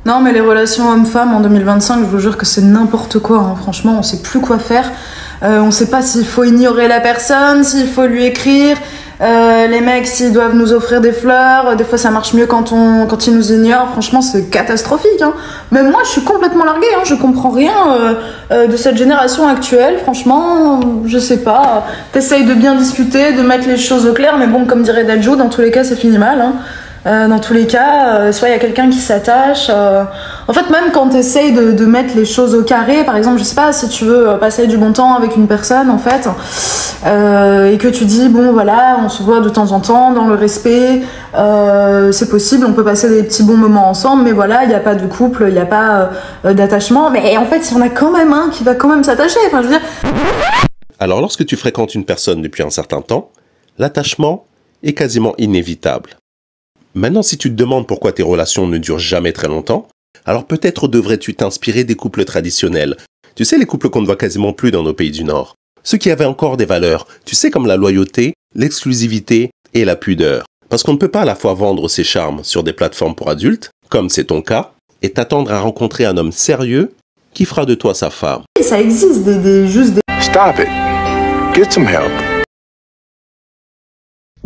Non, mais les relations hommes-femmes en 2025, je vous jure que c'est n'importe quoi, hein. Franchement, on sait plus quoi faire. On sait pas s'il faut ignorer la personne, s'il faut lui écrire. Les mecs, s'ils doivent nous offrir des fleurs, des fois ça marche mieux quand ils nous ignorent. Franchement, c'est catastrophique, hein. Même moi, je suis complètement larguée, hein. Je comprends rien de cette génération actuelle. Franchement, je sais pas. T'essayes de bien discuter, de mettre les choses au clair, mais bon, comme dirait Dadjo, dans tous les cas, ça finit mal, hein. Dans tous les cas, soit il y a quelqu'un qui s'attache. En fait, même quand tu essayes de mettre les choses au carré, par exemple, je sais pas, si tu veux passer du bon temps avec une personne, en fait, et que tu dis, bon, voilà, on se voit de temps en temps, dans le respect, c'est possible, on peut passer des petits bons moments ensemble, mais voilà, il n'y a pas de couple, il n'y a pas d'attachement. Mais en fait, il y en a quand même un qui va quand même s'attacher. Enfin, je veux dire... Alors, lorsque tu fréquentes une personne depuis un certain temps, l'attachement est quasiment inévitable. Maintenant, si tu te demandes pourquoi tes relations ne durent jamais très longtemps, alors peut-être devrais-tu t'inspirer des couples traditionnels. Tu sais, les couples qu'on ne voit quasiment plus dans nos pays du Nord. Ceux qui avaient encore des valeurs, tu sais, comme la loyauté, l'exclusivité et la pudeur. Parce qu'on ne peut pas à la fois vendre ses charmes sur des plateformes pour adultes, comme c'est ton cas, et t'attendre à rencontrer un homme sérieux qui fera de toi sa femme. Ça existe, juste des... Stop it. Get some help.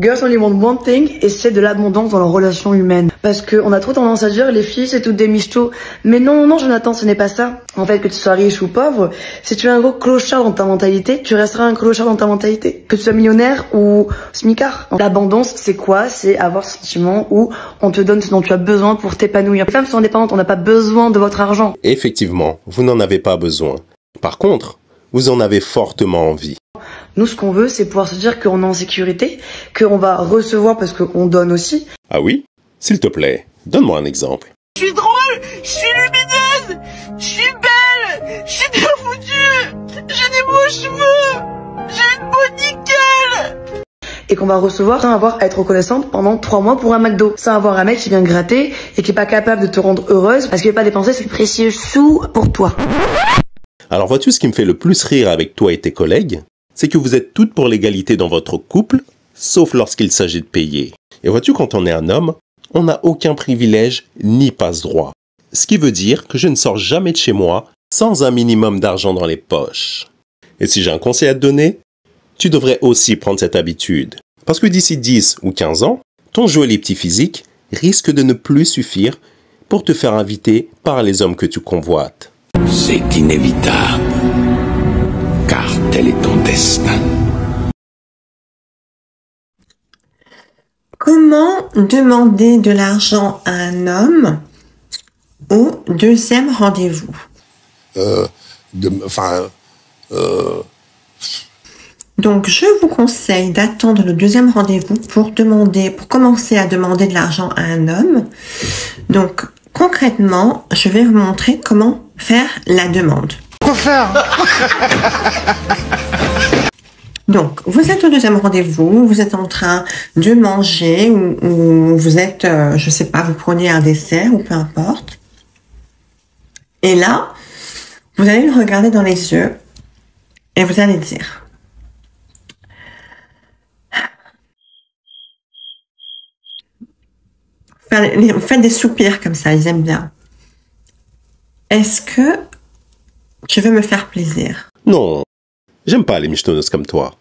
Girls only want one thing, et c'est de l'abondance dans leurs relations humaines. Parce qu'on a trop tendance à dire, les filles, c'est toutes des michtos. Mais non, non, Jonathan, ce n'est pas ça. En fait, que tu sois riche ou pauvre, si tu es un gros clochard dans ta mentalité, tu resteras un clochard dans ta mentalité. Que tu sois millionnaire ou smicard. L'abondance, c'est quoi? C'est avoir ce sentiment où on te donne ce dont tu as besoin pour t'épanouir. Les femmes sont indépendantes, on n'a pas besoin de votre argent. Effectivement, vous n'en avez pas besoin. Par contre, vous en avez fortement envie. Nous, ce qu'on veut, c'est pouvoir se dire qu'on est en sécurité, qu'on va recevoir parce qu'on donne aussi. Ah oui? S'il te plaît, donne-moi un exemple. Je suis drôle, je suis lumineuse, je suis belle, je suis bien foutue, j'ai des beaux cheveux, j'ai une peau nickel. Et qu'on va recevoir sans avoir à être reconnaissante pendant 3 mois pour un McDo. Sans avoir un mec qui vient gratter et qui est pas capable de te rendre heureuse parce qu'il veut pas dépenser ses précieux sous pour toi. Alors vois-tu ce qui me fait le plus rire avec toi et tes collègues? C'est que vous êtes toutes pour l'égalité dans votre couple, sauf lorsqu'il s'agit de payer. Et vois-tu, quand on est un homme, on n'a aucun privilège ni passe-droit. Ce qui veut dire que je ne sors jamais de chez moi sans un minimum d'argent dans les poches. Et si j'ai un conseil à te donner, tu devrais aussi prendre cette habitude. Parce que d'ici 10 ou 15 ans, ton joli petit physique risque de ne plus suffire pour te faire inviter par les hommes que tu convoites. C'est inévitable, car tel est ton destin. Comment demander de l'argent à un homme au deuxième rendez-vous? Donc, je vous conseille d'attendre le deuxième rendez-vous pour commencer à demander de l'argent à un homme. Donc, concrètement, je vais vous montrer comment faire la demande. Quoi faire? Donc, vous êtes au deuxième rendez-vous, vous êtes en train de manger ou vous êtes, je sais pas, vous prenez un dessert ou peu importe. Et là, vous allez le regarder dans les yeux et vous allez dire: faites des soupirs comme ça, ils aiment bien. Est-ce que tu veux me faire plaisir? Non, j'aime pas les michetonneuses comme toi.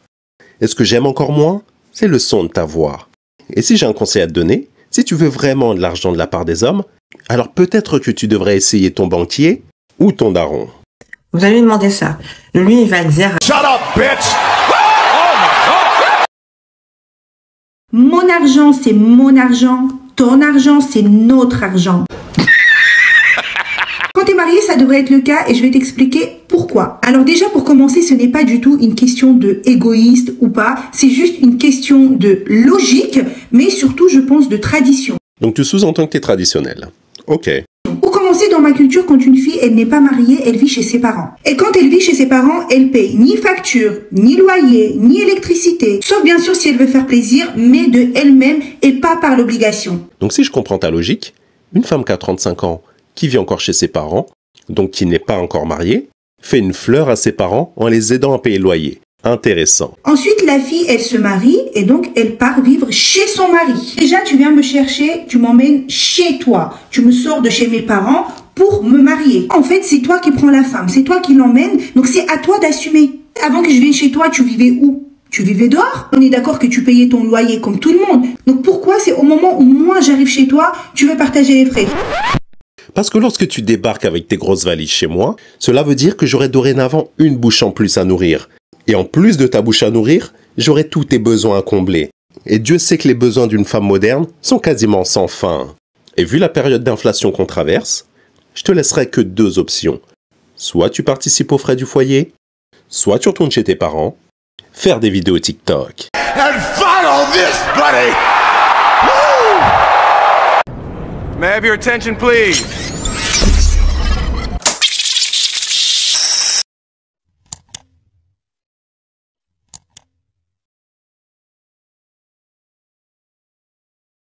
Et ce que j'aime encore moins, c'est le son de ta voix. Et si j'ai un conseil à te donner, si tu veux vraiment de l'argent de la part des hommes, alors peut-être que tu devrais essayer ton banquier ou ton daron. Vous allez lui demander ça. Lui, il va dire: Shut up, bitch! Mon argent, c'est mon argent. Ton argent, c'est notre argent. Quand t'es marié, ça devrait être le cas et je vais t'expliquer pourquoi. Alors déjà, pour commencer, ce n'est pas du tout une question de égoïste ou pas. C'est juste une question de logique, mais surtout, je pense, de tradition. Donc tu sous-entends que t'es traditionnel. Ok. Pour commencer, dans ma culture, quand une fille, elle n'est pas mariée, elle vit chez ses parents. Et quand elle vit chez ses parents, elle paye ni facture, ni loyer, ni électricité. Sauf bien sûr si elle veut faire plaisir, mais de elle-même et pas par l'obligation. Donc si je comprends ta logique, une femme qui a 35 ans, qui vit encore chez ses parents, donc qui n'est pas encore mariée, fait une fleur à ses parents en les aidant à payer le loyer. Intéressant. Ensuite, la fille, elle se marie et donc elle part vivre chez son mari. Déjà, tu viens me chercher, tu m'emmènes chez toi. Tu me sors de chez mes parents pour me marier. En fait, c'est toi qui prends la femme, c'est toi qui l'emmènes, donc c'est à toi d'assumer. Avant que je vienne chez toi, tu vivais où? Tu vivais dehors? On est d'accord que tu payais ton loyer comme tout le monde. Donc pourquoi c'est au moment où moi j'arrive chez toi, tu veux partager les frais? Parce que lorsque tu débarques avec tes grosses valises chez moi, cela veut dire que j'aurai dorénavant une bouche en plus à nourrir. Et en plus de ta bouche à nourrir, j'aurai tous tes besoins à combler. Et Dieu sait que les besoins d'une femme moderne sont quasiment sans fin. Et vu la période d'inflation qu'on traverse, je te laisserai que 2 options. Soit tu participes aux frais du foyer, soit tu retournes chez tes parents, faire des vidéos TikTok. And follow this, buddy! Woo! May I have your attention, please?